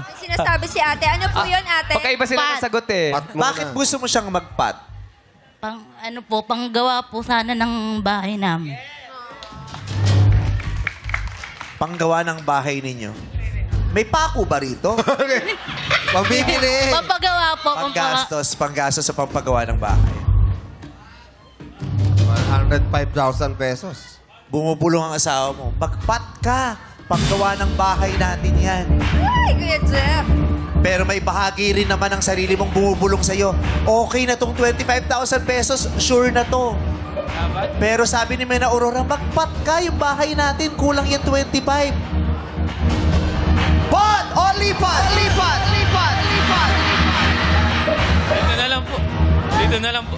May sinasabi si ate. Ano po yun, ate? Pagkaiba sila ng sagot eh. Bakit gusto mo siyang magpat? Panggawa po sana ng bahay namin. Panggawa ng bahay ninyo. May pako ba rito? Pambibili. Pampagawa po. Panggastos sa pampagawa ng bahay. 105,000 pesos. Bumubulong ang asawa mo. Magpat ka. Panggawa ng bahay natin yan. Ay, Kuya Jeff. Pero may bahagi rin naman ng sarili mong bumubulong sa'yo. Okay na tong 25,000 pesos, sure na to. Pero sabi ni Mena Aurora, magpat ka yung bahay natin, kulang yung 25. Pot! O lipat! Lipat! Lipat! Lipat! Dito na lang po. Dito na lang po.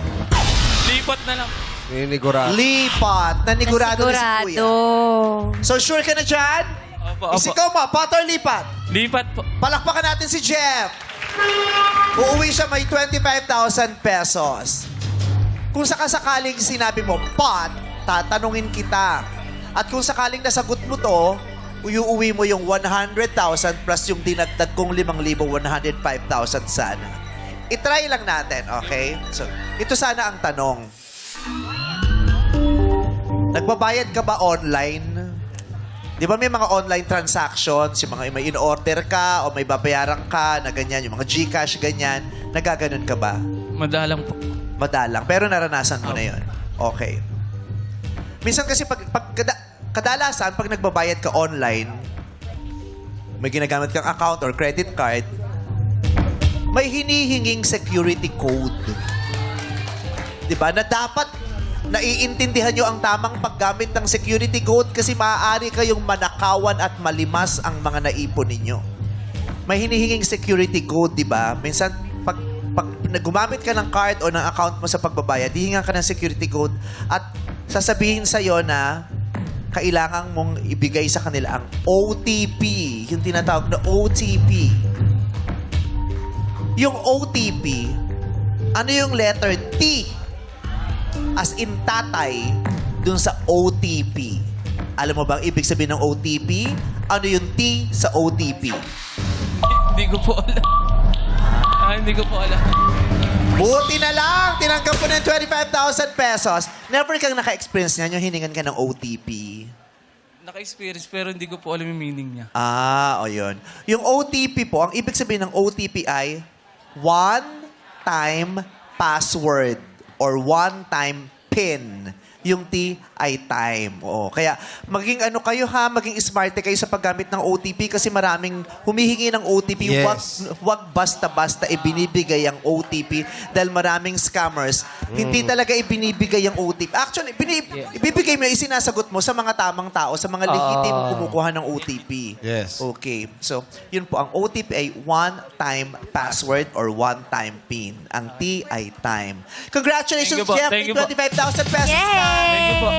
Lipat na lang. Ninigurado. Lipat! Nanigurado na si Kuya. So sure ka na dyan? Opo, opo. Isikaw mo, pot or lipat? Lipat po. Palakpakan natin si Jeff. Uuwi siya may 25,000 pesos. Kung sakasakaling sinabi mo, pot, tatanungin kita. At kung sakaling nasagot mo to, uuwi mo yung 100,000 plus yung dinagdag kong 5,000, 105,000 sana. I-try lang natin, okay? So, ito sana ang tanong. Nagbabayad ka ba online? Di ba may mga online transactions, yung mga may in-order ka o may babayaran ka na ganyan, yung mga GCash, ganyan. Nagaganon ka ba? Madalang po. Madalang. Pero naranasan mo na yun. Okay. Minsan kasi kadalasan, pag nagbabayad ka online, may ginagamit kang account or credit card, may hinihinging security code. Diba? Na dapat naiintindihan nyo ang tamang paggamit ng security code kasi maaari kayong manakawan at malimas ang mga naipon ninyo. May hinihinging security code, di ba? Minsan, pag gumamit ka ng card o ng account mo sa pagbabayad, hihingan ka ng security code at sasabihin sa'yo na kailangan mong ibigay sa kanila ang OTP, yung tinatawag na OTP. Yung OTP, ano yung letter T? As in tatay, dun sa OTP. Alam mo bang ibig sabihin ng OTP? Ano yung T sa OTP? Hindi ko po alam. Hindi ko po alam. Buti na lang! Tinanggap ko ng 25,000 pesos. Never kang naka-experience niyan yung hiningan ka ng OTP. Naka-experience pero hindi ko po alam yung meaning niya. O yun. Yung OTP po, ang ibig sabihin ng OTP ay one-time password or one-time PIN. Yung T ay time. Oo. Kaya maging ano kayo ha, maging smarte kayo sa paggamit ng OTP kasi maraming humihingi ng OTP. Yes. Wag basta-basta ibinibigay ang OTP dahil maraming scammers. Hindi talaga ibinibigay ang OTP. Actually, ibibigay mo, isinasagot mo sa mga tamang tao, sa mga legitim kumukuha ng OTP. Yes. Okay. So, yun po. Ang OTP ay one-time password or one-time PIN. Ang T ay time. Congratulations, Thank you po. Jeff. Thank you May po. 25,000 pesos. Yay! Thank you po.